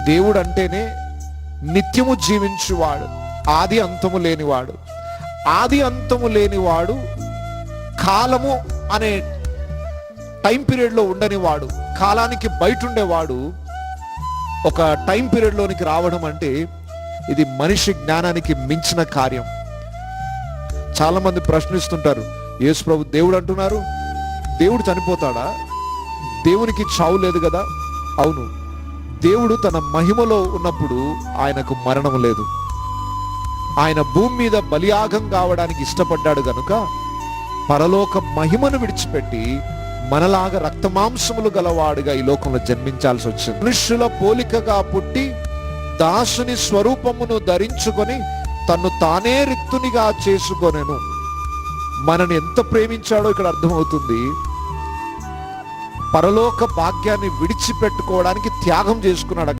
దేవుడు అంటేనే నిత్యము జీవించువాడు, ఆది అంతము లేనివాడు. ఆది అంతము లేనివాడు, కాలము అనే టైం పీరియడ్లో ఉండనివాడు, కాలానికి బయట ఉండేవాడు ఒక టైం పీరియడ్లోనికి రావడం అంటే ఇది మనిషి జ్ఞానానికి మించిన కార్యం. చాలా మంది ప్రశ్నిస్తుంటారు, యేసు ప్రభు దేవుడు అంటున్నారు, దేవుడు చనిపోతాడా? దేవునికి చావు లేదు కదా. అవును, దేవుడు తన మహిమలో ఉన్నప్పుడు ఆయనకు మరణం లేదు. ఆయన భూమి మీద బలియాగం కావడానికి ఇష్టపడ్డాడు గనుక పరలోక మహిమను విడిచిపెట్టి మనలాగా రక్తమాంసములు గలవాడుగా ఈ లోకంలో జన్మించాల్సి వచ్చింది. మనుష్యుల పోలికగా పుట్టి దాసుని స్వరూపమును ధరించుకొని తన్ను తానే రిక్తునిగా చేసుకొనెను. మనని ఎంత ప్రేమించాడో ఇక్కడ అర్థమవుతుంది. పరలోక భాగ్యాన్ని విడిచిపెట్టుకోవడానికి త్యాగం చేసుకున్నాడు.